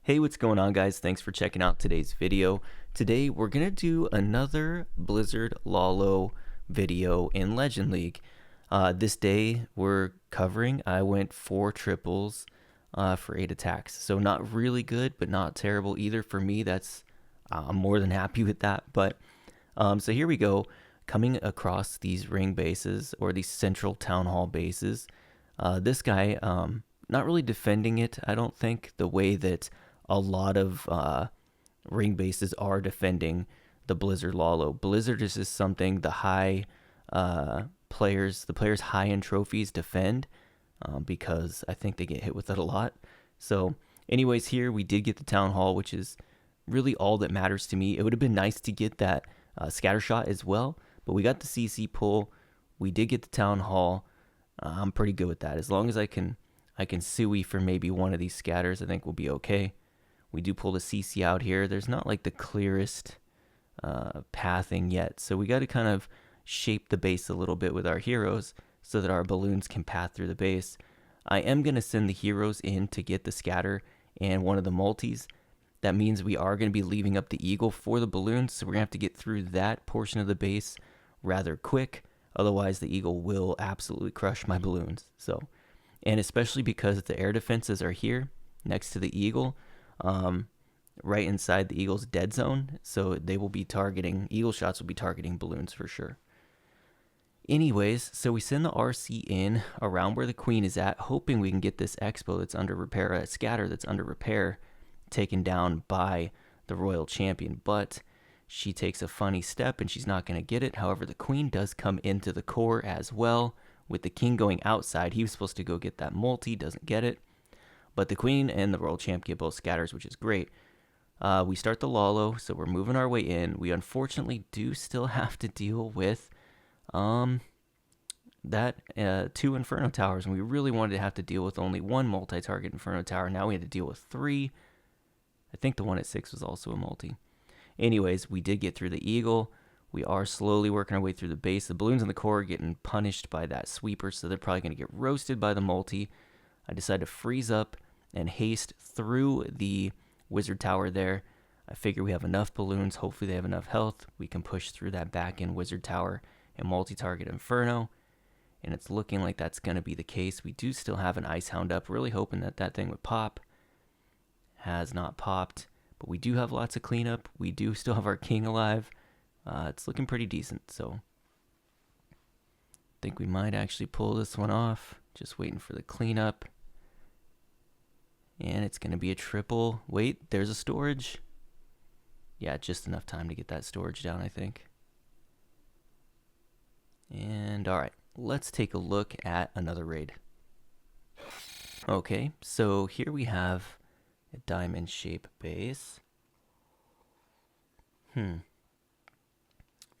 Hey, what's going on, guys? Thanks for checking out today's video. Today we're gonna do another Blizzard Lalo video in Legend League. This day we're covering, I went 4 triples for 8 attacks. So not really good, but not terrible either. For me, I'm more than happy with that. But so here we go, coming across these ring bases or these central town hall bases. This guy, not really defending it, I don't think, the way that a lot of ring bases are defending the Blizzard Lalo. Blizzard is just something the players high in trophies defend because I think they get hit with it a lot. So anyways, here we did get the town hall, which is really all that matters to me. It would have been nice to get that scatter shot as well, but we got the CC pull. We did get the town hall. I'm pretty good with that. As long as I can suey for maybe one of these scatters, I think we'll be okay. We do pull the CC out here. There's not like the clearest pathing yet, so we got to kind of shape the base a little bit with our heroes so that our balloons can path through the base. I am going to send the heroes in to get the scatter and one of the multis. That means we are going to be leaving up the eagle for the balloons, so we're going to have to get through that portion of the base rather quick. Otherwise, the eagle will absolutely crush my balloons. So, and especially because the air defenses are here next to the eagle, right inside the eagle's dead zone, so they will be targeting, eagle shots will be targeting balloons for sure. Anyways, so we send the RC in around where the queen is at, hoping we can get this expo that's under repair, scatter that's under repair, taken down by the royal champion, but she takes a funny step and she's not going to get it. However, the queen does come into the core as well, with the king going outside. He was supposed to go get that multi, doesn't get it. But the queen and the royal champ get both scatters, which is great. We start the Lalo, so we're moving our way in. We unfortunately do still have to deal with that 2 Inferno Towers, and we really wanted to have to deal with only 1 multi-target Inferno Tower. Now we had to deal with 3. I think the one at 6 was also a multi. Anyways, we did get through the eagle. We are slowly working our way through the base. The balloons in the core are getting punished by that sweeper, so they're probably going to get roasted by the multi. I decided to freeze up and haste through the wizard tower there. I figure we have enough balloons. Hopefully they have enough health. We can push through that back end wizard tower and multi-target Inferno. And it's looking like that's going to be the case. We do still have an Ice Hound up. Really hoping that that thing would pop. Has not popped. But we do have lots of cleanup. We do still have our king alive. It's looking pretty decent. So I think we might actually pull this one off. Just waiting for the cleanup. And it's going to be a triple. Wait, there's a storage. Yeah, just enough time to get that storage down, I think. And alright, let's take a look at another raid. Okay, so here we have a diamond shape base.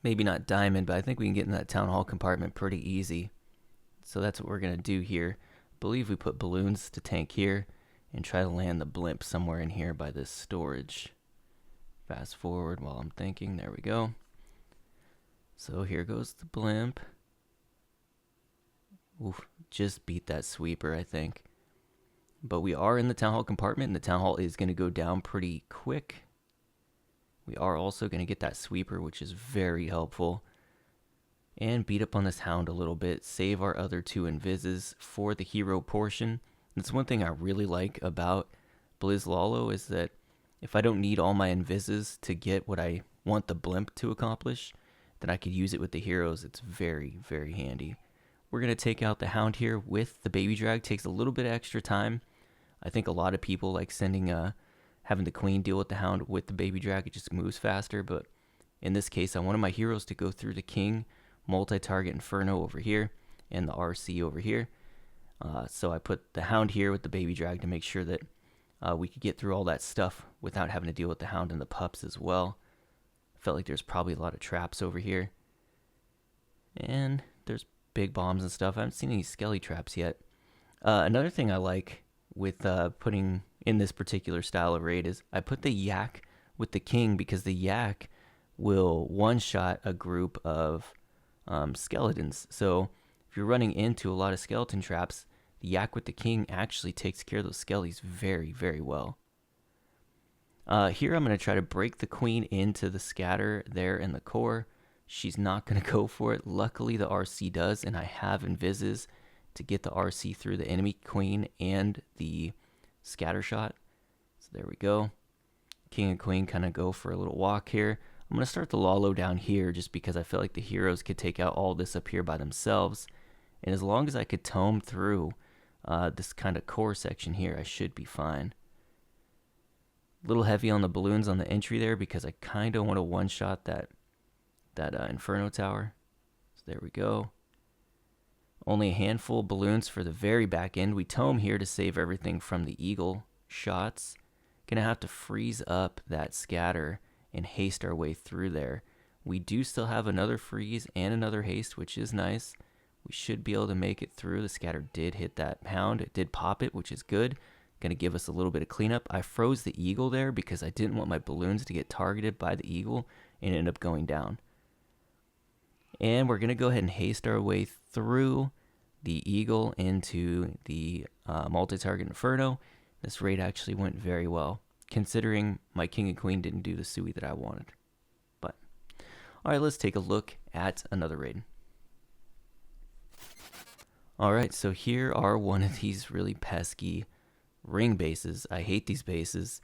Maybe not diamond, but I think we can get in that town hall compartment pretty easy. So that's what we're going to do here. I believe we put balloons to tank here and try to land the blimp somewhere in here by this storage. Fast forward while I'm thinking. There we go. So here goes the blimp. Oof, just beat that sweeper, I think. But we are in the town hall compartment, and the town hall is going to go down pretty quick. We are also going to get that sweeper, which is very helpful. And beat up on this hound a little bit. Save our other 2 invises for the hero portion. That's one thing I really like about Blizz Lalo, is that if I don't need all my invises to get what I want the blimp to accomplish, then I could use it with the heroes. It's very, very handy. We're going to take out the hound here with the baby drag. Takes a little bit of extra time. I think a lot of people like having the queen deal with the hound with the baby drag. It just moves faster, but in this case, I wanted my heroes to go through the king, multi-target Inferno over here, and the RC over here. So I put the hound here with the baby drag to make sure that we could get through all that stuff without having to deal with the hound and the pups as well. Felt like there's probably a lot of traps over here. And there's big bombs and stuff. I haven't seen any skelly traps yet. Another thing I like with putting in this particular style of raid is I put the yak with the king, because the yak will one-shot a group of skeletons. So if you're running into a lot of skeleton traps, the yak with the king actually takes care of those skellies very, very well. Here I'm going to try to break the queen into the scatter there in the core. She's not going to go for it. Luckily, the RC does, and I have invises to get the RC through the enemy queen and the scatter shot. So there we go. King and queen kind of go for a little walk here. I'm going to start the Lalo down here just because I feel like the heroes could take out all this up here by themselves. And as long as I could tome through this kind of core section here, I should be fine. A little heavy on the balloons on the entry there because I kind of want to one-shot that Inferno Tower. So there we go. Only a handful of balloons for the very back end. We tome here to save everything from the eagle shots. Gonna have to freeze up that scatter and haste our way through there. We do still have another freeze and another haste, which is nice. We should be able to make it through. The scatter did hit that pound. It did pop it, which is good. Going to give us a little bit of cleanup. I froze the eagle there because I didn't want my balloons to get targeted by the eagle and end up going down. And we're going to go ahead and haste our way through the eagle into the multi-target Inferno. This raid actually went very well, considering my king and queen didn't do the Sui that I wanted. But, alright, let's take a look at another raid. Alright, so here are one of these really pesky ring bases. I hate these bases.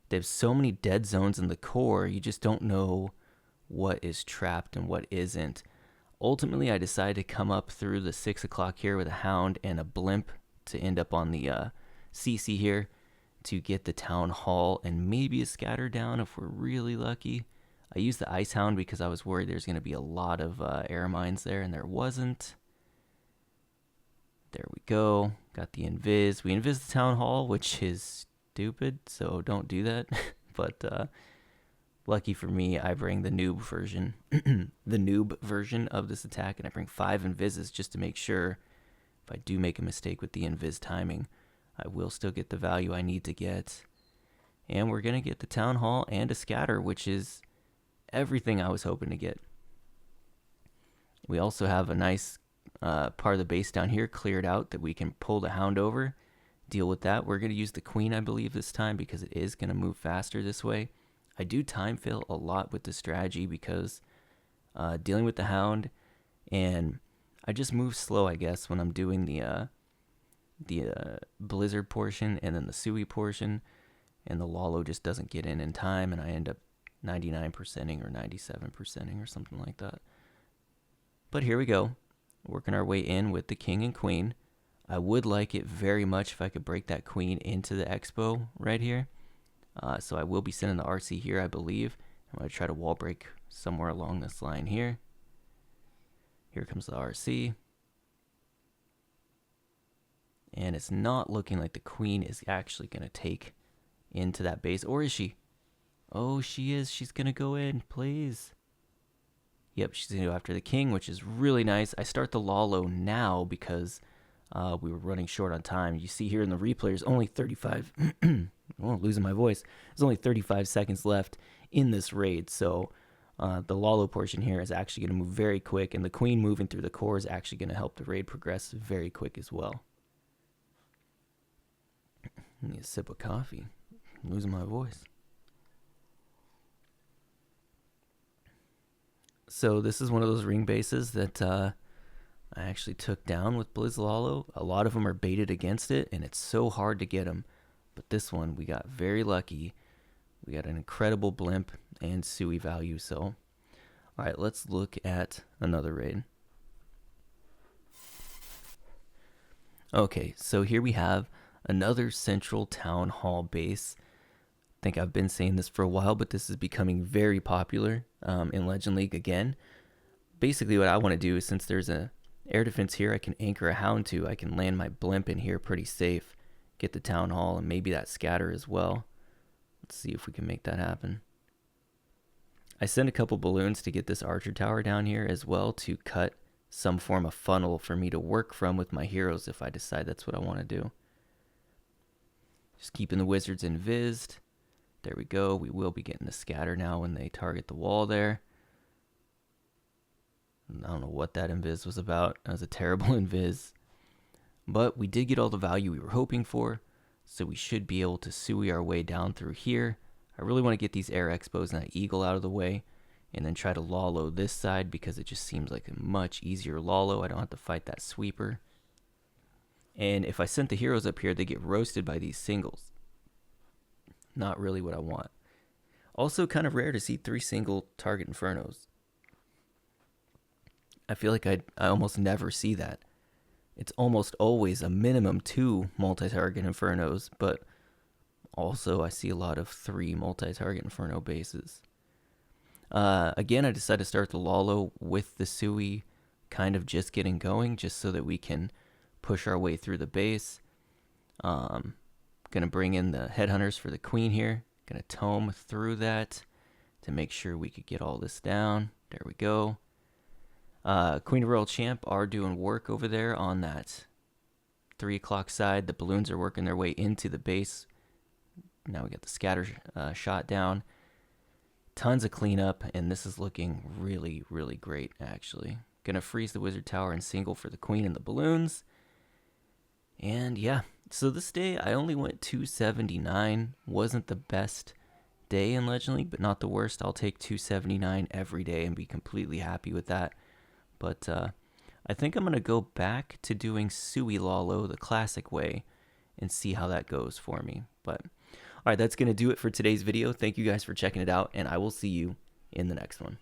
They have so many dead zones in the core, you just don't know what is trapped and what isn't. Ultimately, I decided to come up through the 6 o'clock here with a hound and a blimp to end up on the CC here to get the town hall and maybe a scatter down if we're really lucky. I used the ice hound because I was worried there's going to be a lot of air mines there, and there wasn't. There we go. Got the invis. We invis the town hall, which is stupid, so don't do that. But lucky for me, I bring the noob version, the noob version of this attack, and I bring 5 invises just to make sure if I do make a mistake with the invis timing, I will still get the value I need to get. And we're going to get the town hall and a scatter, which is everything I was hoping to get. We also have a nice part of the base down here cleared out that we can pull the hound over, deal with that. We're going to use the queen, I believe, this time because it is going to move faster this way. I do time fail a lot with the strategy because dealing with the hound, and I just move slow, I guess, when I'm doing the blizzard portion and then the Sui portion, and the Lalo just doesn't get in time, and I end up 99%ing or 97%ing or something like that. But here we go. Working our way in with the king and queen. I would like it very much if I could break that queen into the expo right here. So I will be sending the RC here, I believe. I'm going to try to wall break somewhere along this line here. Here comes the RC. And it's not looking like the queen is actually going to take into that base. Or is she? Oh, she is. She's going to go in, please. Yep, she's going to go after the king, which is really nice. I start the Lalo now because we were running short on time. You see here in the replay, there's only 35... oh, losing my voice. There's only 35 seconds left in this raid, so the Lalo portion here is actually going to move very quick, and the queen moving through the core is actually going to help the raid progress very quick as well. I need a sip of coffee. I'm losing my voice. So this is one of those ring bases that I actually took down with Blizz Lalo. A lot of them are baited against it, and it's so hard to get them. But this one, we got very lucky. We got an incredible blimp and Sui value. So, all right, let's look at another raid. Okay, so here we have another central town hall base. I think I've been saying this for a while, but this is becoming very popular in Legend League again. Basically, what I want to do is, since there's a air defense here I can anchor a hound to, I can land my blimp in here pretty safe, get the town hall, and maybe that scatter as well. Let's see if we can make that happen. I sent a couple balloons to get this archer tower down here as well to cut some form of funnel for me to work from with my heroes if I decide that's what I want to do. Just keeping the wizards invised. There we go. We will be getting the scatter now when they target the wall there. I don't know what that invis was about. That was a terrible invis. But we did get all the value we were hoping for, so we should be able to Sui our way down through here. I really want to get these air expos and that eagle out of the way, and then try to Lalo this side because it just seems like a much easier Lalo. I don't have to fight that sweeper. And if I sent the heroes up here, they get roasted by these singles. Not really what I want. Also kind of rare to see 3 single target Infernos. I feel like I almost never see that. It's almost always a minimum 2 multi-target Infernos, but also I see a lot of 3 multi-target Inferno bases. Again, I decided to start the Lalo with the Sui kind of just getting going, just so that we can push our way through the base. Gonna bring in the headhunters for the queen here. Gonna tome through that to make sure we could get all this down. There we go. Queen of Royal Champ are doing work over there on that 3 o'clock side. The balloons are working their way into the base. Now we got the scatter shot down. Tons of cleanup, and this is looking really, really great, actually. Gonna freeze the wizard tower and single for the queen and the balloons. And yeah, so this day I only went 279. Wasn't the best day in Legend League, but not the worst. I'll take 279 every day and be completely happy with that. But I think I'm going to go back to doing Sui Lalo the classic way and see how that goes for me. But all right, that's going to do it for today's video. Thank you guys for checking it out, and I will see you in the next one.